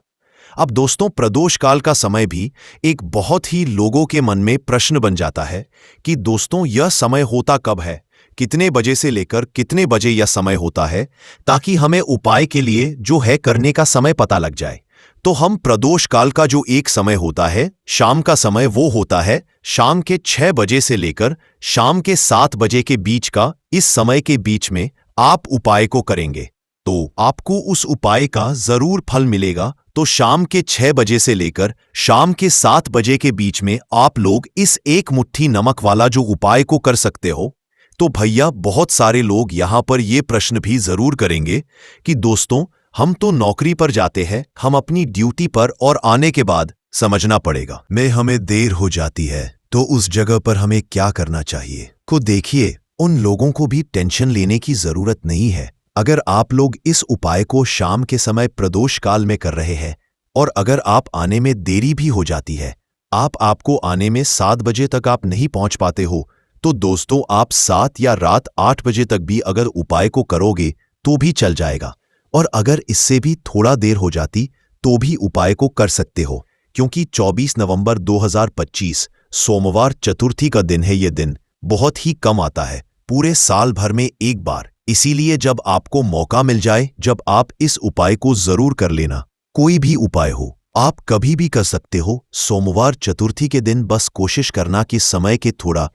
अब दोस्तों, प्रदोष काल का समय भी एक बहुत ही लोगों के मन में प्रश्न बन जाता है कि दोस्तों यह समय होता कब है, कितने बजे से लेकर कितने बजे यह समय होता है, ताकि हमें उपाय के लिए जो है करने का समय पता लग जाए। तो हम प्रदोष काल का जो एक समय होता है, शाम का समय, वो होता है शाम के 6 बजे से लेकर शाम के 7 बजे के बीच का। इस समय के बीच में आप उपाय को करेंगे तो आपको उस उपाय का जरूर फल मिलेगा। तो शाम के 6 बजे से लेकर शाम के 7 बजे के बीच में आप लोग इस एक मुट्ठी नमक वाला जो उपाय को कर सकते हो। तो भैया, बहुत सारे लोग यहां पर ये प्रश्न भी जरूर करेंगे कि दोस्तों हम तो नौकरी पर जाते हैं, हम अपनी ड्यूटी पर, और आने के बाद समझना पड़ेगा में हमें देर हो जाती है, तो उस जगह पर हमें क्या करना चाहिए। को देखिए, उन लोगों को भी टेंशन लेने की जरूरत नहीं है। अगर आप लोग इस उपाय को शाम के समय प्रदोष काल में कर रहे हैं और अगर आप आने में देरी भी हो जाती है, आपको आने में 7 बजे तक आप नहीं पहुंच पाते हो, तो दोस्तों आप 7 या रात 8 बजे तक भी अगर उपाय को करोगे तो भी चल जाएगा। और अगर इससे भी थोड़ा देर हो जाती तो भी उपाय को कर सकते हो, क्योंकि 24 नवंबर 2025 सोमवार चतुर्थी का दिन है। यह दिन बहुत ही कम आता है, पूरे साल भर में एक बार। इसीलिए जब आपको मौका मिल जाए, जब आप इस उपाय को जरूर कर लेना। कोई भी उपाय हो, आप कभी भी कर सकते हो। सोमवार चतुर्थी के दिन बस कोशिश करना कि समय के थोड़ा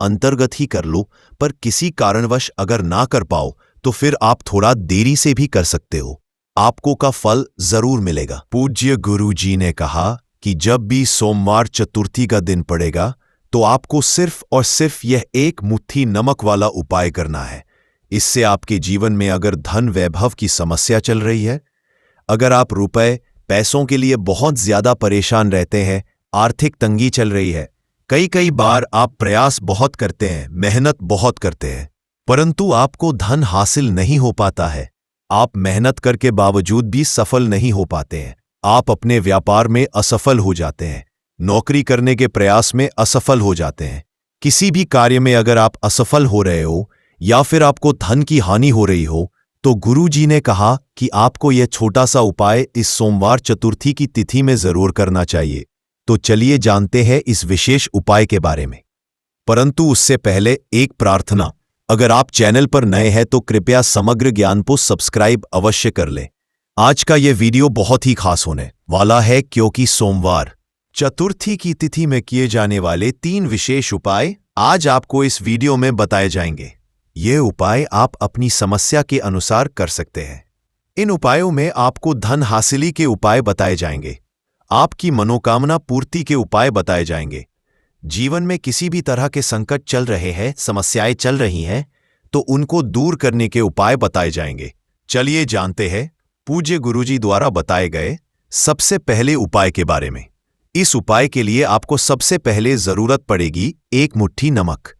अंतर्गत ही कर लो, पर किसी कारणवश अगर ना कर पाओ तो फिर आप थोड़ा देरी से भी कर सकते हो, आपको का फल जरूर मिलेगा। पूज्य गुरु जी ने कहा कि जब भी सोमवार चतुर्थी का दिन पड़ेगा तो आपको सिर्फ और सिर्फ यह एक मुट्ठी नमक वाला उपाय करना है। इससे आपके जीवन में अगर धन वैभव की समस्या चल रही है, अगर आप रुपए पैसों के लिए बहुत ज्यादा परेशान रहते हैं, आर्थिक तंगी चल रही है, कई बार आप प्रयास बहुत करते हैं, मेहनत बहुत करते हैं, परंतु आपको धन हासिल नहीं हो पाता है, आप मेहनत करके बावजूद भी सफल नहीं हो पाते हैं, आप अपने व्यापार में असफल हो जाते हैं, नौकरी करने के प्रयास में असफल हो जाते हैं, किसी भी कार्य में अगर आप असफल हो रहे हो या फिर आपको धन की हानि हो रही हो, तो गुरु जी ने कहा कि आपको यह छोटा सा उपाय इस सोमवार चतुर्थी की तिथि में जरूर करना चाहिए। तो चलिए जानते हैं इस विशेष उपाय के बारे में। परंतु उससे पहले एक प्रार्थना, अगर आप चैनल पर नए हैं तो कृपया समग्र ज्ञान को सब्सक्राइब अवश्य कर लें। आज का यह वीडियो बहुत ही खास होने वाला है, क्योंकि सोमवार चतुर्थी की तिथि में किए जाने वाले 3 विशेष उपाय आज आपको इस वीडियो में बताए जाएंगे। ये उपाय आप अपनी समस्या के अनुसार कर सकते हैं। इन उपायों में आपको धन हासिली के उपाय बताए जाएंगे, आपकी मनोकामना पूर्ति के उपाय बताए जाएंगे। जीवन में किसी भी तरह के संकट चल रहे हैं, समस्याएं चल रही हैं, तो उनको दूर करने के उपाय बताए जाएंगे। चलिए जानते हैं पूज्य गुरुजी द्वारा बताए गए सबसे पहले उपाय के बारे में। इस उपाय के लिए आपको सबसे पहले जरूरत पड़ेगी 1 मुट्ठी नमक।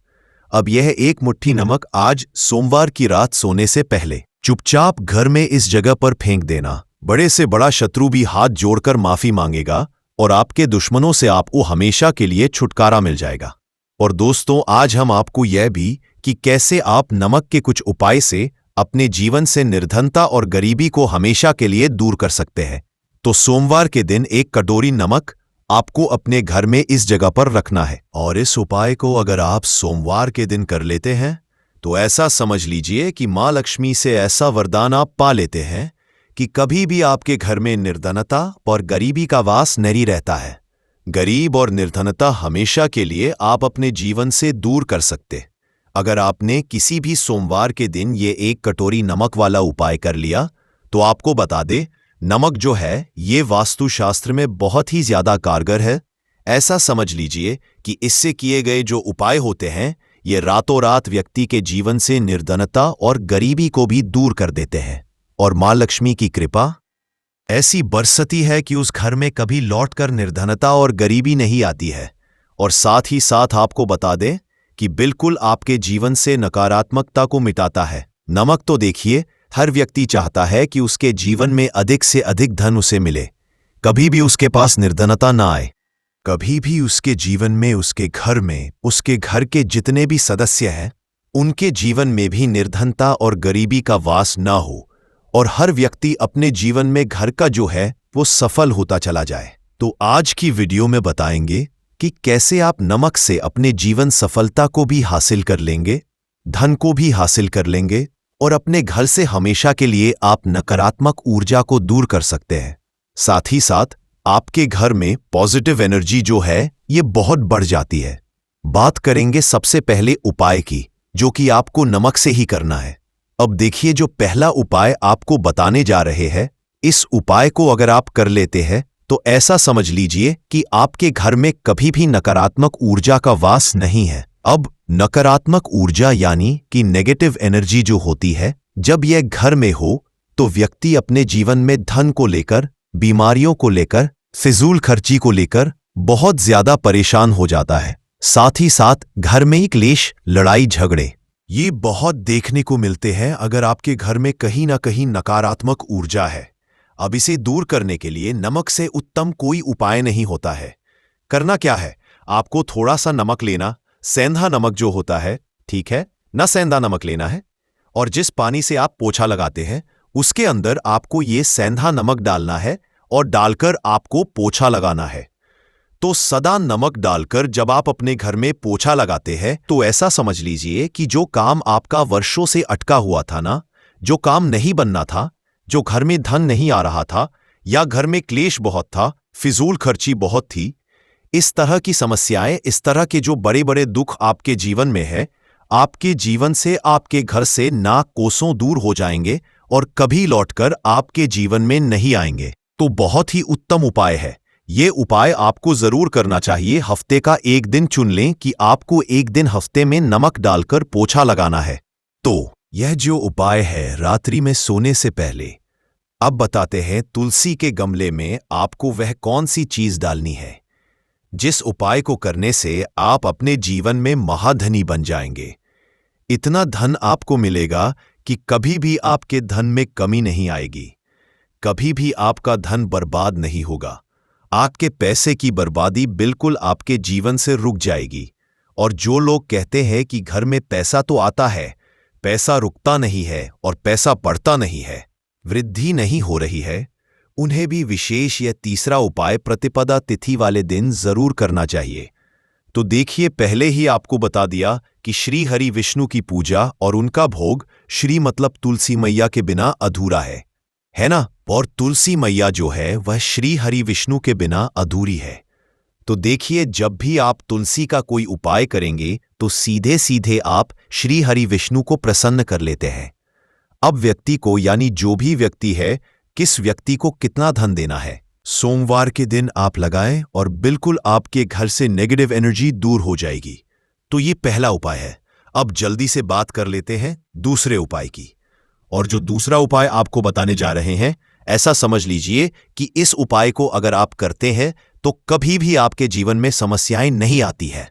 अब यह 1 मुट्ठी नमक आज सोमवार की रात सोने से पहले चुपचाप घर में इस जगह पर फेंक देना। बड़े से बड़ा शत्रु भी हाथ जोड़कर माफी मांगेगा और आपके दुश्मनों से आपको हमेशा के लिए छुटकारा मिल जाएगा। और दोस्तों, आज हम आपको यह भी कि कैसे आप नमक के कुछ उपाय से अपने जीवन से निर्धनता और गरीबी को हमेशा के लिए दूर कर सकते हैं। तो सोमवार के दिन 1 कटोरी नमक आपको अपने घर में इस जगह पर रखना है। और इस उपाय को अगर आप सोमवार के दिन कर लेते हैं तो ऐसा समझ लीजिए कि माँ लक्ष्मी से ऐसा वरदान आप पा लेते हैं कि कभी भी आपके घर में निर्धनता और गरीबी का वास नहीं रहता है। गरीब और निर्धनता हमेशा के लिए आप अपने जीवन से दूर कर सकते अगर आपने किसी भी सोमवार के दिन ये 1 कटोरी नमक वाला उपाय कर लिया। तो आपको बता दे, नमक जो है ये वास्तुशास्त्र में बहुत ही ज्यादा कारगर है। ऐसा समझ लीजिए कि इससे किए गए जो उपाय होते हैं ये रातों रात व्यक्ति के जीवन से निर्धनता और गरीबी को भी दूर कर देते हैं। और माँ लक्ष्मी की कृपा ऐसी बरसती है कि उस घर में कभी लौटकर निर्धनता और गरीबी नहीं आती है। और साथ ही साथ आपको बता दें कि बिल्कुल आपके जीवन से नकारात्मकता को मिटाता है। नमक तो देखिए, हर व्यक्ति चाहता है कि उसके जीवन में अधिक से अधिक धन उसे मिले, कभी भी उसके पास निर्धनता ना आए, कभी भी उसके जीवन में, उसके घर में, उसके घर के जितने भी सदस्य हैं उनके जीवन में भी निर्धनता और गरीबी का वास ना हो और हर व्यक्ति अपने जीवन में घर का जो है वो सफल होता चला जाए। तो आज की वीडियो में बताएंगे कि कैसे आप नमक से अपने जीवन सफलता को भी हासिल कर लेंगे, धन को भी हासिल कर लेंगे और अपने घर से हमेशा के लिए आप नकारात्मक ऊर्जा को दूर कर सकते हैं। साथ ही साथ आपके घर में पॉजिटिव एनर्जी जो है ये बहुत बढ़ जाती है। बात करेंगे सबसे पहले उपाय की, जो कि आपको नमक से ही करना है। अब देखिए, जो पहला उपाय आपको बताने जा रहे हैं, इस उपाय को अगर आप कर लेते हैं तो ऐसा समझ लीजिए कि आपके घर में कभी भी नकारात्मक ऊर्जा का वास नहीं है। अब नकारात्मक ऊर्जा यानी कि नेगेटिव एनर्जी जो होती है, जब यह घर में हो तो व्यक्ति अपने जीवन में धन को लेकर, बीमारियों को लेकर, फिजूल खर्ची को लेकर बहुत ज्यादा परेशान हो जाता है। साथ ही साथ घर में ही क्लेश, लड़ाई झगड़े ये बहुत देखने को मिलते हैं अगर आपके घर में कहीं ना कहीं नकारात्मक ऊर्जा है। अब इसे दूर करने के लिए नमक से उत्तम कोई उपाय नहीं होता है। करना क्या है, आपको थोड़ा सा नमक लेना, सेंधा नमक जो होता है, ठीक है ना, सेंधा नमक लेना है और जिस पानी से आप पोछा लगाते हैं उसके अंदर आपको ये सेंधा नमक डालना है और डालकर आपको पोछा लगाना है। तो सदा नमक डालकर जब आप अपने घर में पोछा लगाते हैं तो ऐसा समझ लीजिए कि जो काम आपका वर्षों से अटका हुआ था ना, जो काम नहीं बनना था, जो घर में धन नहीं आ रहा था या घर में क्लेश बहुत था, फिजूल खर्ची बहुत थी, इस तरह की समस्याएं, इस तरह के जो बड़े बड़े दुख आपके जीवन में है, आपके जीवन से, आपके घर से ना कोसों दूर हो जाएंगे और कभी लौटकर आपके जीवन में नहीं आएंगे। तो बहुत ही उत्तम उपाय है ये। उपाय आपको जरूर करना चाहिए। हफ्ते का एक दिन चुन लें कि आपको एक दिन हफ्ते में नमक डालकर पोछा लगाना है। तो यह जो उपाय है रात्रि में सोने से पहले। अब बताते हैं तुलसी के गमले में आपको वह कौन सी चीज डालनी है जिस उपाय को करने से आप अपने जीवन में महाधनी बन जाएंगे। इतना धन आपको मिलेगा कि कभी भी आपके धन में कमी नहीं आएगी, कभी भी आपका धन बर्बाद नहीं होगा। आपके पैसे की बर्बादी बिल्कुल आपके जीवन से रुक जाएगी। और जो लोग कहते हैं कि घर में पैसा तो आता है, पैसा रुकता नहीं है और पैसा बढ़ता नहीं है, वृद्धि नहीं हो रही है, उन्हें भी विशेष यह तीसरा उपाय प्रतिपदा तिथि वाले दिन जरूर करना चाहिए। तो देखिए, पहले ही आपको बता दिया कि श्री हरि विष्णु की पूजा और उनका भोग श्री मतलब तुलसी मैया के बिना अधूरा है ना। और तुलसी मैया जो है वह श्री हरि विष्णु के बिना अधूरी है। तो देखिए, जब भी आप तुलसी का कोई उपाय करेंगे तो सीधे सीधे आप श्री हरि विष्णु को प्रसन्न कर लेते हैं। अब व्यक्ति को, यानी जो भी व्यक्ति है, किस व्यक्ति को कितना धन देना है, सोमवार के दिन आप लगाएं और बिल्कुल आपके घर से नेगेटिव एनर्जी दूर हो जाएगी। तो ये पहला उपाय है। अब जल्दी से बात कर लेते हैं दूसरे उपाय की। और जो दूसरा उपाय आपको बताने जा रहे हैं, ऐसा समझ लीजिए कि इस उपाय को अगर आप करते हैं तो कभी भी आपके जीवन में समस्याएं नहीं आती है।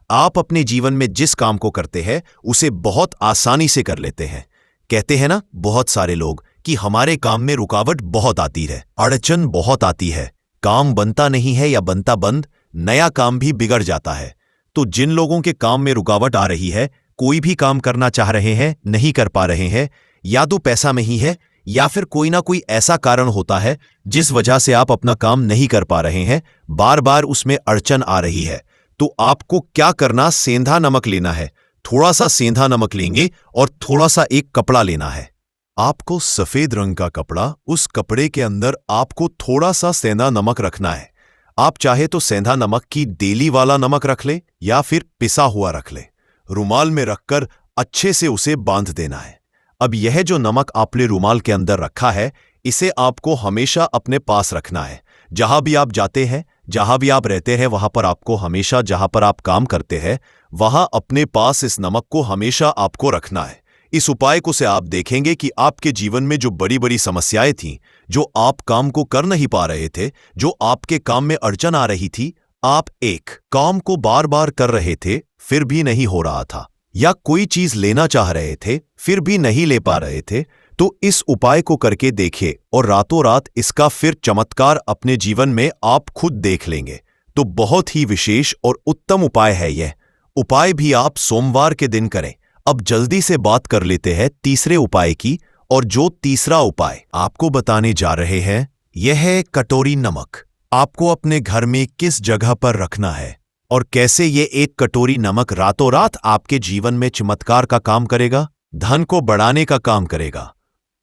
आप अपने जीवन में जिस काम को करते हैं उसे बहुत आसानी से कर लेते हैं। कहते हैं ना बहुत सारे लोग कि हमारे काम में रुकावट बहुत आती है, अड़चन बहुत आती है, काम बनता नहीं है या बनता बंद, नया काम भी बिगड़ जाता है। तो जिन लोगों के काम में रुकावट आ रही है, कोई भी काम करना चाह रहे हैं, नहीं कर पा रहे हैं, या तो पैसा में ही है या फिर कोई ना कोई ऐसा कारण होता है जिस वजह से आप अपना काम नहीं कर पा रहे हैं, बार बार उसमें अड़चन आ रही है, तो आपको क्या करना, सेंधा नमक लेना है, थोड़ा सा सेंधा नमक लेंगे और थोड़ा सा एक कपड़ा लेना है। आपको सफेद रंग का कपड़ा, उस कपड़े के अंदर आपको थोड़ा सा सेंधा नमक रखना है। आप चाहे तो सेंधा नमक की डेली वाला नमक रख ले या फिर पिसा हुआ रख ले। रुमाल में रखकर अच्छे से उसे बांध देना है। अब यह जो नमक आपने रुमाल के अंदर रखा है, इसे आपको हमेशा अपने पास रखना है। जहां भी आप जाते हैं, जहां भी आप रहते हैं, वहां पर आपको हमेशा, जहां पर आप काम करते हैं, वहां अपने पास इस नमक को हमेशा आपको रखना है। इस उपाय को से आप देखेंगे कि आपके जीवन में जो बड़ी बड़ी समस्याएं थीं, जो आप काम को कर नहीं पा रहे थे, जो आपके काम में अड़चन आ रही थी, आप एक काम को बार बार कर रहे थे फिर भी नहीं हो रहा था, या कोई चीज लेना चाह रहे थे फिर भी नहीं ले पा रहे थे, तो इस उपाय को करके देखिए और रातों रात इसका फिर चमत्कार अपने जीवन में आप खुद देख लेंगे। तो बहुत ही विशेष और उत्तम उपाय है यह। उपाय भी आप सोमवार के दिन करें। अब जल्दी से बात कर लेते हैं तीसरे उपाय की, और जो तीसरा उपाय आपको बताने जा रहे हैं यह है कटोरी नमक। आपको अपने घर में किस जगह पर रखना है और कैसे ये एक कटोरी नमक रातों रात आपके जीवन में चमत्कार का काम करेगा, धन को बढ़ाने का काम करेगा,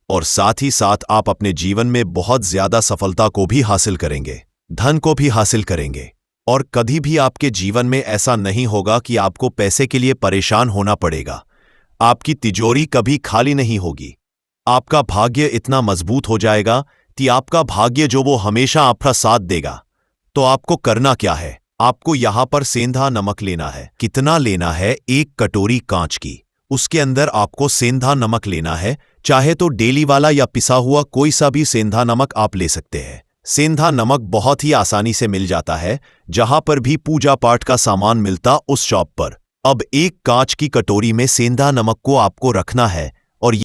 और साथ ही साथ आप अपने जीवन में बहुत ज्यादा सफलता को भी हासिल करेंगे, धन को भी हासिल करेंगे, और कभी भी आपके जीवन में ऐसा नहीं होगा कि आपको पैसे के लिए परेशान होना पड़ेगा। आपकी तिजोरी कभी खाली नहीं होगी। आपका भाग्य इतना मजबूत हो जाएगा कि आपका भाग्य जो वो हमेशा आपका साथ देगा। तो आपको करना क्या है? आपको यहां पर सेंधा नमक लेना है। कितना लेना है? एक कटोरी कांच की। उसके अंदर आपको सेंधा नमक लेना है। चाहे तो डेली वाला या पिसा हुआ कोई सा भी सेंधा नमक आप ले सकते हैं। सेंधा नमक बहुत ही आसानी से मिल जाता है, जहां पर भी पूजा पाठ का सामान मिलता उस शॉप पर। अब एक कांच की कटोरी में सेंधा नमक को आपको रखना है।